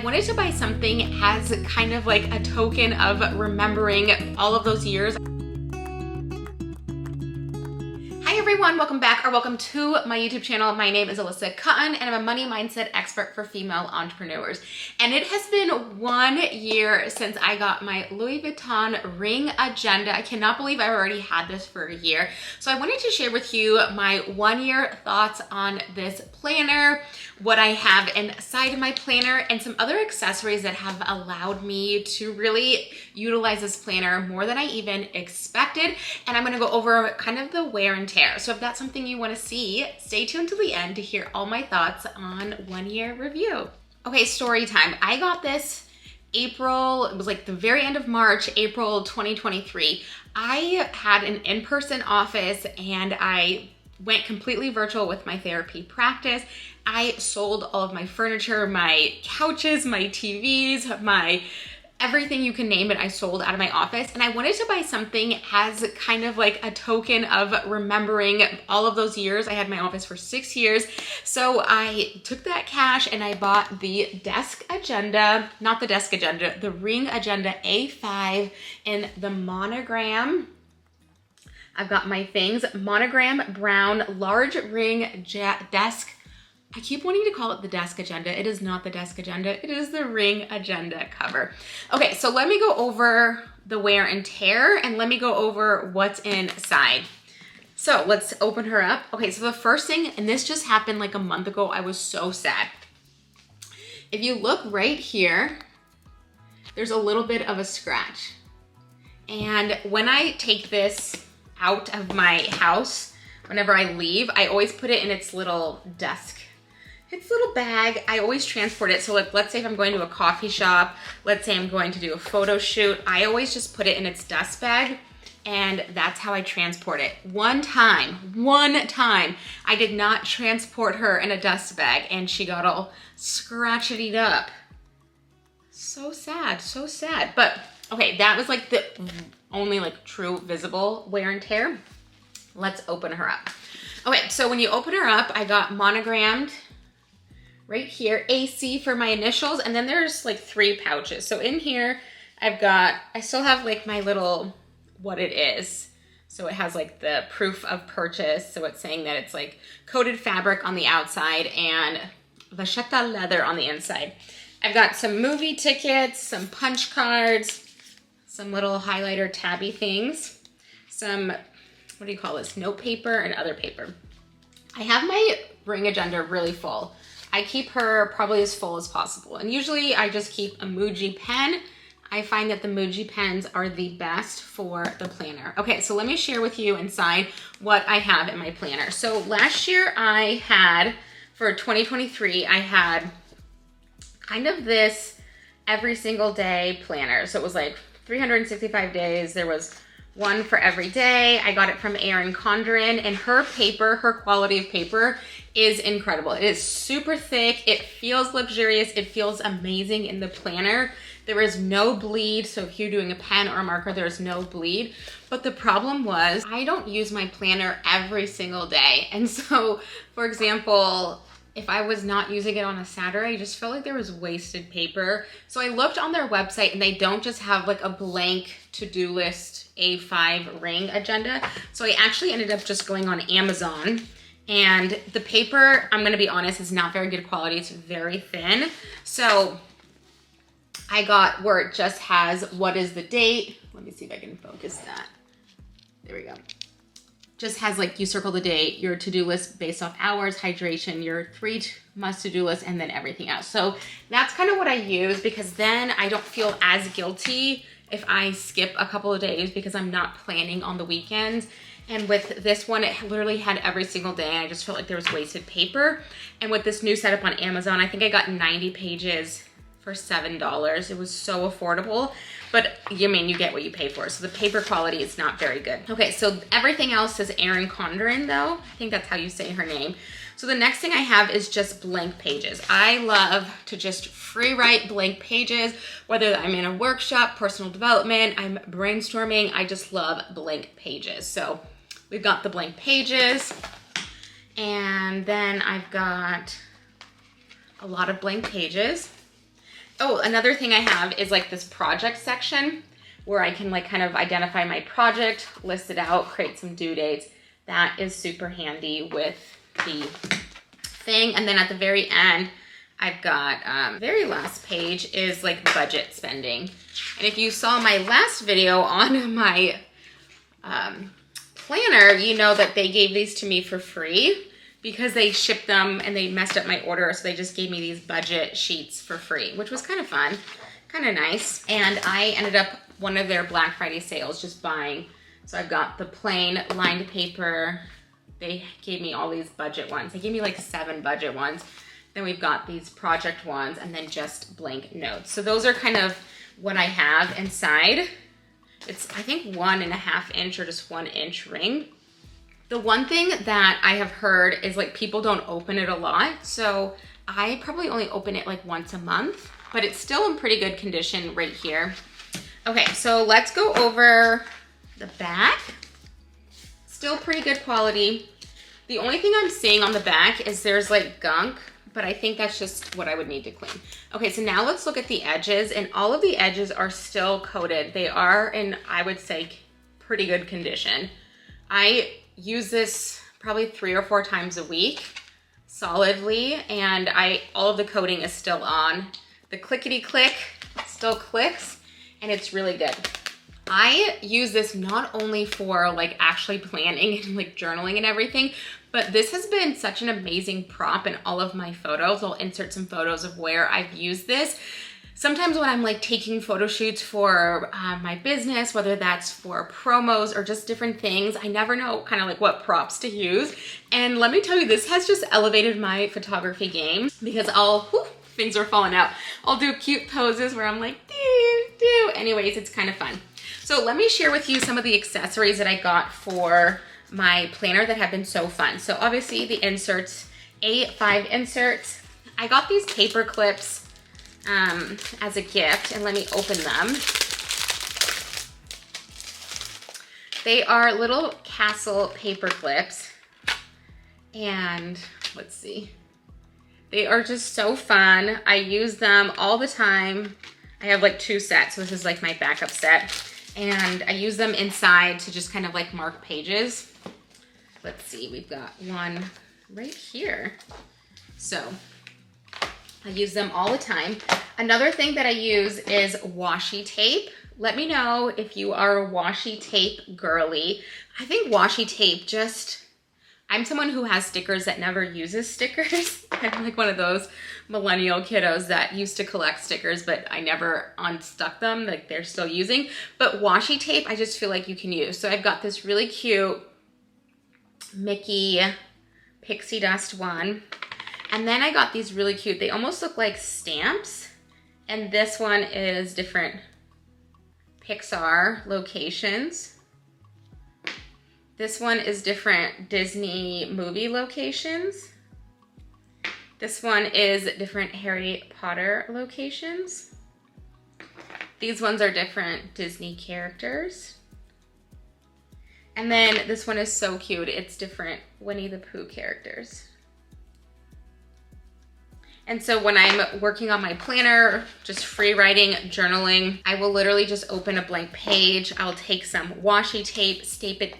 wanted to buy something as kind of like a token of remembering all of those years. Hi everyone, welcome back or welcome to my YouTube channel. My name is Alyssa Cotten and I'm a money mindset expert for female entrepreneurs. And it has been 1 year since I got my Louis Vuitton ring agenda. I cannot believe I've already had this for a year. So I wanted to share with you my 1 year thoughts on this planner, what I have inside my planner, and some other accessories that have allowed me to really utilize this planner more than I even expected. And I'm gonna go over kind of the wear and tear. So if that's something you wanna see, stay tuned to the end to hear all my thoughts on 1 year review. Okay, story time. I got this April, it was like the very end of March, April 2023. I had an in-person office and I went completely virtual with my therapy practice. I sold all of my furniture, my couches, my TVs, my everything you can name it, I sold out of my office. And I wanted to buy something as kind of like a token of remembering all of those years. I had my office for 6 years. So I took that cash and I bought the desk agenda, not the desk agenda, the ring agenda A5 in the monogram. I've got my things, monogram brown, large ring desk. I keep wanting to call it the desk agenda. It is not the desk agenda. It is the ring agenda cover. Okay, so let me go over the wear and tear and let me go over what's inside. So let's open her up. Okay, so the first thing, and this just happened like a month ago, I was so sad. If you look right here, there's a little bit of a scratch. And when I take this out of my house, whenever I leave, I always put it in its little desk. Its little bag, I always transport it. So like, let's say if I'm going to a coffee shop, let's say I'm going to do a photo shoot, I always just put it in its dust bag and that's how I transport it. One time, I did not transport her in a dust bag and she got all scratchety up. So sad, so sad. But okay, that was like the only like true visible wear and tear. Let's open her up. Okay, so when you open her up, I got monogrammed right here, AC for my initials, and then there's like 3 pouches. So in here, I still have like my little, what it is. So it has like the proof of purchase. So it's saying that it's like coated fabric on the outside and vachetta leather on the inside. I've got some movie tickets, some punch cards, some little highlighter tabby things, some, what do you call this, note paper and other paper. I have my ring agenda really full. I keep her probably as full as possible. And usually I just keep a Muji pen. I find that the Muji pens are the best for the planner. Okay, so let me share with you inside what I have in my planner. So last year I had, for 2023, I had kind of this every single day planner. So it was like 365 days. There was one for every day. I got it from Erin Condren, and her paper, her quality of paper is incredible. It is super thick. It feels luxurious. It feels amazing in the planner. There is no bleed. So if you're doing a pen or a marker, there's no bleed. But the problem was I don't use my planner every single day. And so, for example, if I was not using it on a Saturday, I just felt like there was wasted paper. So I looked on their website and they don't just have like a blank to-do list A5 ring agenda. So I actually ended up just going on Amazon, and the paper, I'm gonna be honest, is not very good quality. It's very thin. So I got where it just has what is the date. Let me see if I can focus that. There we go. Just has like, you circle the date, your to-do list based off hours, hydration, your 3 must to-do list, and then everything else. So that's kind of what I use, because then I don't feel as guilty if I skip a couple of days because I'm not planning on the weekends. And with this one, it literally had every single day. I just felt like there was wasted paper. And with this new setup on Amazon, I think I got 90 pages for $7. It was so affordable, but I mean, you get what you pay for. So the paper quality is not very good. Okay, so everything else is Erin Condren though. I think that's how you say her name. So the next thing I have is just blank pages. I love to just free write blank pages, whether I'm in a workshop, personal development, I'm brainstorming, I just love blank pages. So we've got the blank pages, and then I've got a lot of blank pages. Oh, another thing I have is like this project section where I can like kind of identify my project, list it out, create some due dates. That is super handy with the thing. And then at the very end, I've got, very last page is like budget spending. And if you saw my last video on my planner, you know that they gave these to me for free because they shipped them and they messed up my order. So they just gave me these budget sheets for free, which was kind of fun, kind of nice. And I ended up one of their Black Friday sales just buying. So I've got the plain lined paper. They gave me all these budget ones. They gave me like 7 budget ones. Then we've got these project ones and then just blank notes. So those are kind of what I have inside. It's, I think, 1.5 inch or just 1 inch ring. The one thing that I have heard is like people don't open it a lot. So I probably only open it like once a month, but it's still in pretty good condition right here. Okay, so let's go over the back. Still pretty good quality. The only thing I'm seeing on the back is there's like gunk, but I think that's just what I would need to clean. Okay, so now let's look at the edges, and all of the edges are still coated. They are in, I would say, pretty good condition. I use this probably 3 or 4 times a week solidly, and all of the coating is still on. The clickety click still clicks, and it's really good. I use this not only for like actually planning and like journaling and everything, but this has been such an amazing prop in all of my photos. I'll insert some photos of where I've used this. Sometimes when I'm like taking photo shoots for my business, whether that's for promos or just different things, I never know kind of like what props to use. And let me tell you, this has just elevated my photography game because things are falling out. I'll do cute poses where I'm like, do. Anyways, it's kind of fun. So let me share with you some of the accessories that I got for my planner that have been so fun. So obviously the inserts, A5 inserts. I got these paper clips as a gift, and let me open them. They are little Castle paper clips, and let's see. They are just so fun. I use them all the time. I have like 2 sets, so this is like my backup set. And I use them inside to just kind of like mark pages. Let's see, we've got one right here. So I use them all the time. Another thing that I use is washi tape. Let me know if you are a washi tape girly. I think washi tape I'm someone who has stickers that never uses stickers. I'm like one of those millennial kiddos that used to collect stickers, but I never unstuck them, like they're still using. But washi tape, I just feel like you can use. So I've got this really cute Mickey pixie dust one. And then I got these really cute, they almost look like stamps. And this one is different Pixar locations. This one is different Disney movie locations. This one is different Harry Potter locations. These ones are different Disney characters. And then this one is so cute. It's different Winnie the Pooh characters. And so when I'm working on my planner, just free writing, journaling, I will literally just open a blank page. I'll take some washi tape,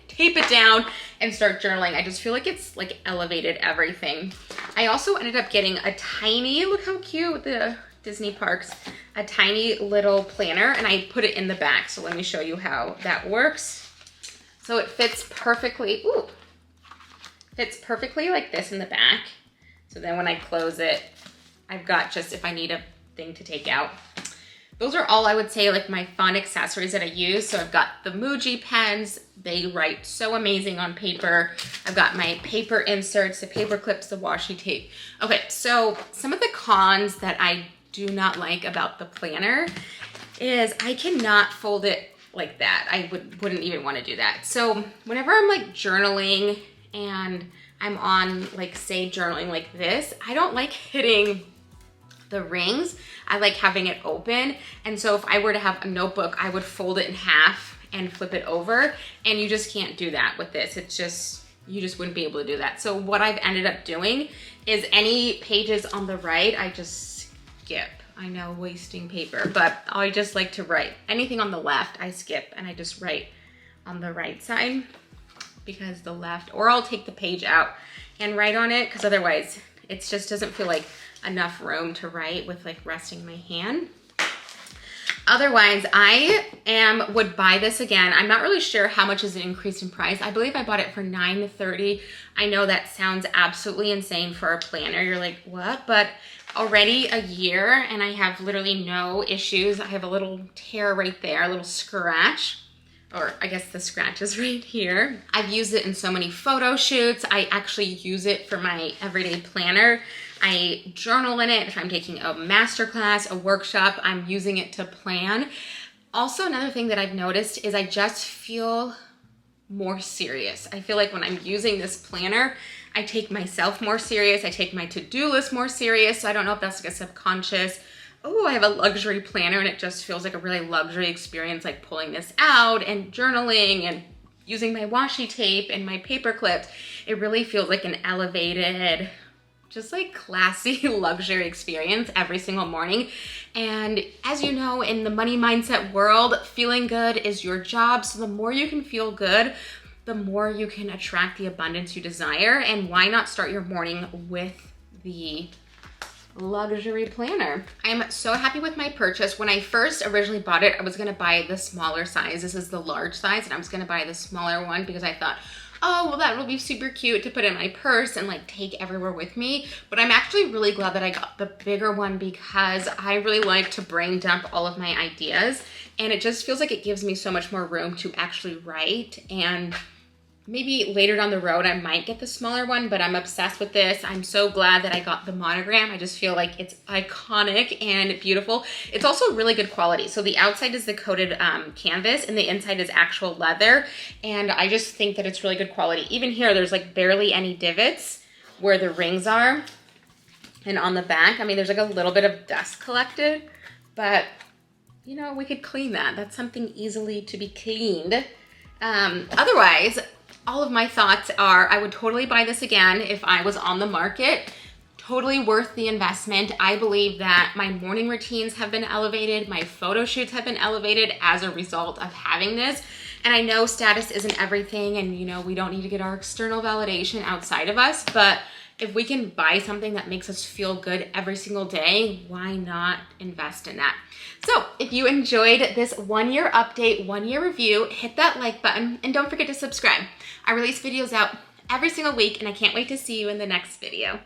tape it down, and start journaling. I just feel like it's like elevated everything. I also ended up getting a tiny, look how cute with the Disney parks, a tiny little planner, and I put it in the back. So let me show you how that works. So it fits perfectly, fits perfectly like this in the back. So then when I close it, I've got just if I need a thing to take out. Those are all I would say like my fun accessories that I use. So I've got the Muji pens. They write so amazing on paper. I've got my paper inserts, the paper clips, the washi tape. Okay, so some of the cons that I do not like about the planner is I cannot fold it like that. I wouldn't even want to do that. So whenever I'm like journaling and I'm on like say journaling like this, I don't like hitting the rings. I like having it open. And so if I were to have a notebook, I would fold it in half and flip it over. And you just can't do that with this. It's just, you just wouldn't be able to do that. So what I've ended up doing is any pages on the right, I just skip. I know, wasting paper, but I just like to write. Anything on the left, I skip and I just write on the right side because the left, or I'll take the page out and write on it because otherwise it just doesn't feel like enough room to write with like resting my hand. Otherwise, would buy this again. I'm not really sure how much is it increased in price. I believe I bought it for $9.30. I know that sounds absolutely insane for a planner. You're like, what? But already a year and I have literally no issues. I have a little tear right there, a little scratch, or I guess the scratch is right here. I've used it in so many photo shoots. I actually use it for my everyday planner. I journal in it. If I'm taking a masterclass, a workshop, I'm using it to plan. Also, another thing that I've noticed is I just feel more serious. I feel like when I'm using this planner, I take myself more serious. I take my to-do list more serious. So I don't know if that's like a subconscious, oh, I have a luxury planner and it just feels like a really luxury experience, like pulling this out and journaling and using my washi tape and my paper clips. It really feels like an elevated, just like classy luxury experience every single morning. And as you know, in the money mindset world, feeling good is your job. So the more you can feel good, the more you can attract the abundance you desire. And why not start your morning with the luxury planner? I'm so happy with my purchase. When I first originally bought it, I was gonna buy the smaller size. This is the large size, and I was gonna buy the smaller one because I thought, oh, well, that will be super cute to put in my purse and like take everywhere with me. But I'm actually really glad that I got the bigger one because I really like to brain dump all of my ideas. And it just feels like it gives me so much more room to actually write. And maybe later down the road, I might get the smaller one, but I'm obsessed with this. I'm so glad that I got the monogram. I just feel like it's iconic and beautiful. It's also really good quality. So the outside is the coated canvas and the inside is actual leather. And I just think that it's really good quality. Even here, there's like barely any divots where the rings are. And on the back, I mean, there's like a little bit of dust collected, but you know, we could clean that. That's something easily to be cleaned. Otherwise, all of my thoughts are I would totally buy this again if I was on the market. Totally worth the investment. I believe that my morning routines have been elevated. My photo shoots have been elevated as a result of having this. And I know status isn't everything and you know, we don't need to get our external validation outside of us, but if we can buy something that makes us feel good every single day, why not invest in that? So if you enjoyed this 1-year update, 1-year review, hit that like button and don't forget to subscribe. I release videos out every single week and I can't wait to see you in the next video.